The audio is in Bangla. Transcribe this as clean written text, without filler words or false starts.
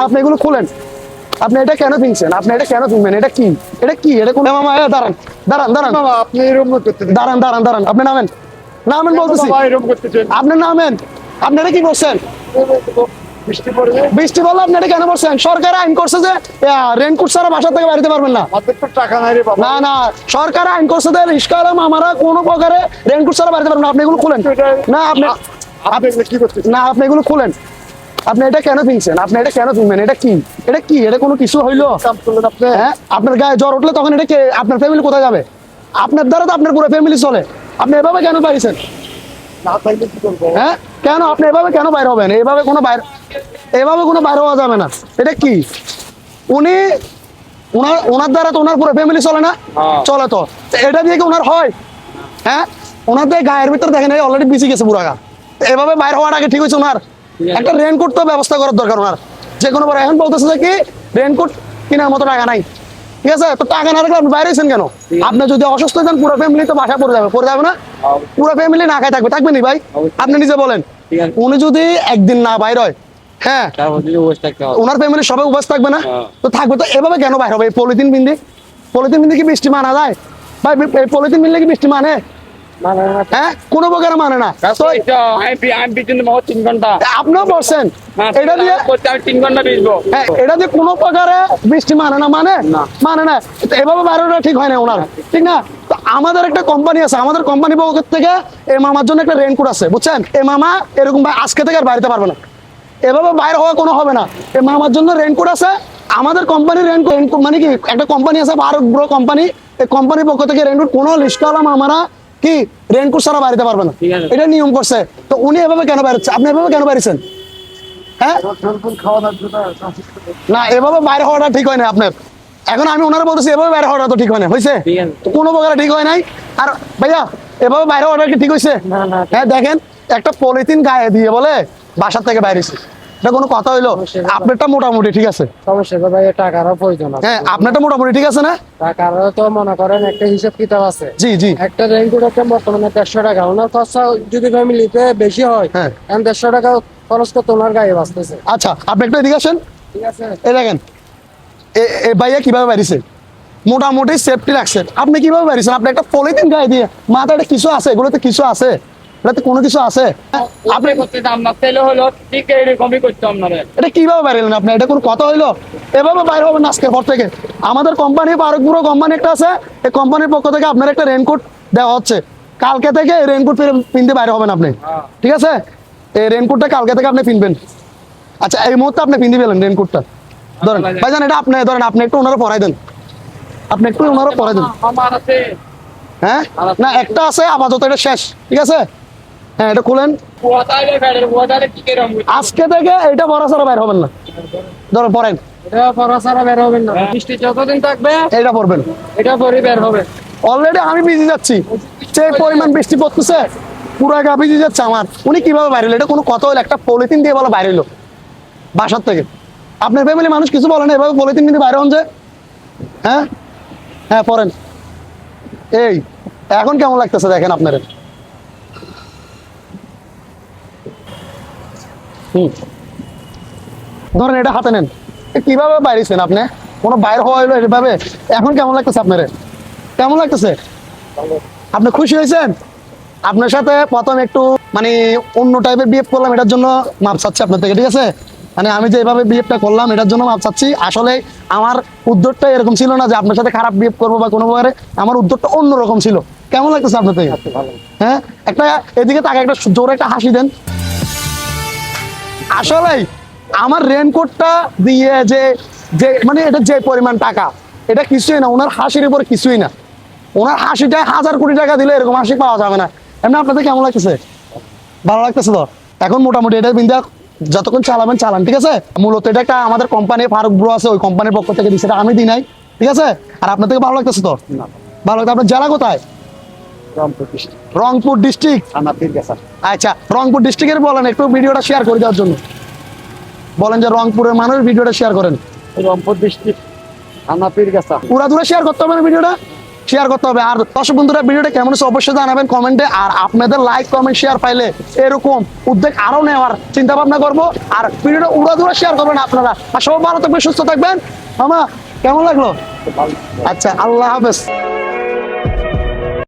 আপনি এগুলো খুলেন। আপনি এটা কেন কিনছেন? আপনি এটা কেন কিনবেন? এটা কি? এটা কি? এটা কোন মামা? দাঁড়ান দাঁড়ান দাঁড়ান বাবা আপনি এরকম করতেছেন দাঁড়ান দাঁড়ান দাঁড়ান, আপনি নামেন নামেন বলতেছি। বাবা এরকম করতেছেন আপনি নামেন। আপনি এটা কি করছেন? বৃষ্টি পড়বে বৃষ্টি বললে আপনি এটা কেন করছেন? সরকার আইন করছে যে রেনকোট ছাড়া বাসা থেকে বাড়িতে পারবেন না। আমাদের তো টাকা নাই রে বাবা না না, সরকার আইন করছে যে রিস্কাওয়ালা মামারা কোনো প্রকারে রেনকোট ছাড়া বাড়িতে পারবেন না। আপনি এগুলো খুলেন না। আপনি আপনি এগুলো কি করতেছেন না, আপনি এগুলো খুলেন। আপনি এটা কেন কিনছেন? আপনি এটা কেন কিনবেন? এটা কি? এটা কি? এটা কোনো কিছু হইলো? কাম করলেন আপনি হ্যাঁ, আপনার গায়ে জ্বর উঠলে তখন এটা কে? আপনার ফ্যামিলি কোথায় যাবে? আপনার দ্বারা তো আপনার পুরো ফ্যামিলি চলে। আপনি এভাবে কেন পাইছেন? না থাকলে কি করবো হ্যাঁ, কেন আপনি এভাবে কেন বাইরে হবেন? এভাবে কোনো বাইরে হওয়া যাবে না। এটা কি? উনি ওনার দ্বারা তো ওনার পুরো ফ্যামিলি চলে না? চলে তো। তো এটা দিয়ে কি ওনার হয়? হ্যাঁ, ওনার দিয়ে গায়ের ভিতর দেখেন অলরেডি বিসি গেছে পুরা গা। তো এভাবে বাইরে হওয়ার আগে ঠিক হয়েছে ওনার একটা রেনকোট তো ব্যবস্থা করার দরকার ওনার। যে কোনো বার এখন বলতেছে যে কি রেনকোট কেনার মতো টাকা নাই। ঠিক আছে, তো টাকা না রাখলে আপনি বাইরে হয়েছেন কেন? আপনি যদি অসুস্থ হন পুরো ফ্যামিলি তো বাসা পড়ে যাবে না? পুরো ফ্যামিলি না খায় থাকবে নি ভাই? আপনি নিজে বলেন। উনি যদি একদিন না বাইর হয়, হ্যাঁ, ওনার ফ্যামিলি সবাই উপবাস থাকবে না? তো থাকবে তো। এভাবে কেন বাইর হবে? এই পলিথিন বিন্দে কি বৃষ্টি মানা যায় ভাই? এই পলিথিন বিনলে কি বৃষ্টি মানে? হ্যাঁ, কোনো প্রকারে মানে না। তো আপনিও বলছেন এটা দিয়ে, হ্যাঁ, এটা দিয়ে কোনো প্রকারে বৃষ্টি মানে না, মানে না। তো এভাবে বাইরেটা ঠিক হয় না ওনার, ঠিক না? তো আমাদের একটা কোম্পানি আছে, আমাদের কোম্পানি পক্ষ থেকে এই মামার জন্য একটা রেনকোট আছে, বুঝছেন? এই মামা এরকম আজকে থেকে আর বাড়িতে পারবে না। এভাবে বাইরে হওয়া কোনো হবে না। এই মামার জন্য রেনকোট আছে। আমাদের কোম্পানির রেনকোট মানে কি, একটা কোম্পানি আছে ভারত ব্রো কোম্পানি। এই কোম্পানির পক্ষ থেকে রেনকোট কোনো লিস্টওয়ালা মামারা কি রেনকোট ছাড়া বাড়িতে পারবে না। এটা নিয়ম করছে। তো উনি এভাবে কেন বেরোচ্ছে? আপনি এভাবে কেন বেরিয়েছেন? হ্যাঁ, খাওয়ানোর জন্য না, এভাবে বাইরে হওয়াটা ঠিক হয় না আপনার। এখন আমি ওনারা বলতেছি এভাবে বাইরে হওয়াটা তো ঠিক হয় না, হয়েছে? তো কোনো প্রকারে ঠিক হয় নাই। আর ভাইয়া এভাবে বাইরে হওয়াটা কি ঠিক হয়েছে? হ্যাঁ, দেখেন একটা পলিথিন গায়ে দিয়ে বলে বাসার থেকে বাইরেছে। এটা কোনো কথা হইলো? আপনারটা মোটামুটি ঠিক আছে। সমস্যা তো ভাই টাকারও প্রয়োজন আছে। হ্যাঁ, আপনারটা মোটামুটি ঠিক আছে না? টাকারও তো মনে করেন একটা হিসাব কিতাব আছে। জি জি। একটা রেনকোট একটা বর্তমানে 150 টাকা, ওনার খরচা যদি ফ্যামিলিতে বেশি হয়, হ্যাঁ, এখন 150 টাকা খরচ করতে ওনার গায়ে বাঁচতেছে। আচ্ছা, আপনি একটু এদিকে আসেন। ঠিক আছে, এই দেখেন এ ভাইয়া কিভাবে বাড়িছে, মোটামুটি সেফটি রাখছেন। আপনি কিভাবে বাড়িছেন? আপনি একটা পলিথিন গায়ে দিয়ে, মাথাটা কিছু আছে, এগুলোতে কিছু আছে, এটাতে কোনো কিছু আছে? আপনি করতে দাম না তেলে হলো ঠিক এরকমই করতে আপনারা। এটা কিভাবে বাইরেলেন আপনি? এটা কোনো কথা হইলো? এভাবে বাইরে হবেন আজকের পর থেকে। আমাদের কোম্পানি পারকপুরো কোম্পানি একটা আছে, এই কোম্পানির পক্ষ থেকে আপনার একটা রেনকোট দেওয়া হচ্ছে। কালকে থেকে এই রেনকোট পিনতে বাইরে হবেন আপনি, ঠিক আছে? এই রেনকোটটা কালকে থেকে আপনি পিনবেন। আচ্ছা, এই মুহূর্তে আপনি পিনতে পেলেন রেনকোটটা। ধরেন ভাইজান, এটা আপনি ধরেন, আপনি একটু ওনারা পড়াই দেন, আপনি একটু ওনারা পড়াই দেন। আমার আছে হ্যাঁ, না, একটা আছে আপাতত, এটা শেষ, ঠিক আছে? হ্যাঁ, এটা খুলেন। কুয়াতাইলে ফেলের কুয়াতাইলে কি কেরম আজকে থেকে এটা বড় সারা বাইরে হবেন না। ধরেন পড়েন, এটা পড়া ছাড়া বের হবেন না। বৃষ্টি যতদিন থাকবে এটা পড়বেন। এটা পরে বের হবে। অলরেডি আমি ভিজে যাচ্ছি, যে পরিমাণ বৃষ্টি পড়তেছে পুরো গা ভিজে যাচ্ছে আমার। উনি কিভাবে বাইরে হলো? এটা কোনো কথা হলো? একটা পলিথিন দিয়ে বলো বাইরে হলো বাসার থেকে। আপনার ফ্যামিলি মানুষ কিছু বলে না এভাবে পলিথিন দিয়ে বাইরে হন যে? হ্যাঁ হ্যাঁ, পড়েন। এই এখন কেমন লাগতেছে দেখেন আপনার? ধরেন এটা হাতে নেন। কিভাবে বাইরেছেন আপনি? কোনো বাইরে হওয়া হলো এভাবে? এখন কেমন লাগতেছে আপনার? কেমন লাগতেছে? আপনি খুশি হয়েছেন? আপনার সাথে প্রথম একটু মানে অন্য টাইপের বিহেভ করলাম, এটার জন্য মাপ চাচ্ছি আপনার থেকে, ঠিক আছে? মানে আমি যে এভাবে বিহেভটা করলাম এটার জন্য মাপ চাচ্ছি। আসলে আমার উদ্যোগটা এরকম ছিল না যে আপনার সাথে খারাপ বিহেভ করবো বা কোনো প্রকারে। আমার উদ্যোগটা অন্যরকম ছিল। কেমন লাগতেছে আপনার থেকে? হ্যাঁ, একটা এদিকে তাকে একটা জোরে একটা হাসি দেন। আসলে আমার রেনকোটটা দিয়ে যে যে মানে এটা যে পরিমাণ টাকা, এটা কিছুই না ওনার হাসির উপর, কিছুই না। ওনার হাসিটায় 1000 কোটি টাকা দিলে এরকম হাসি পাওয়া যাবে না। এমনি আপনাদের কেমন লাগতেছে? ভালো লাগতেছে তো? এখন মোটামুটি এটা বিন্দা যতক্ষণ চালাবেন চালান, ঠিক আছে? মূলত এটা একটা আমাদের কোম্পানি ফারুক ব্রো আছে, ওই কোম্পানির পক্ষ থেকে দিচ্ছে, আমি দিই নাই, ঠিক আছে? আর আপনার থেকে ভালো লাগতেছে তো? ভালো লাগতো। আপনার জেলা কোথায়? রংপুর ডিস্ট্রিক্ট। আচ্ছা, রংপুর ডিস্ট্রিক্টের বলেন একটু ভিডিওটা শেয়ার করে দেওয়ার জন্য বলেন যে রংপুরের মানুষ ভিডিওটা শেয়ার করেন। রংপুর ডিস্ট্রিক্ট থানা পীরগাছা। পুরা দূরে শেয়ার করতে হবে না ভিডিওটা? শেয়ার করতে হবে। আর দর্শক বন্ধুরা ভিডিওটা কেমন হচ্ছে অবশ্যই জানাবেন কমেন্টে। আর আপনাদের লাইক কমেন্ট শেয়ার পাইলে এরকম উদ্যোগ আরো নেওয়ার চিন্তা ভাবনা করবো। আর ভিডিওটা উড়াধুরা শেয়ার করবেন আপনারা। আর সবাই ভালো থাকবেন, সুস্থ থাকবেন। মামা কেমন লাগলো? আচ্ছা, আল্লাহ হাফেজ।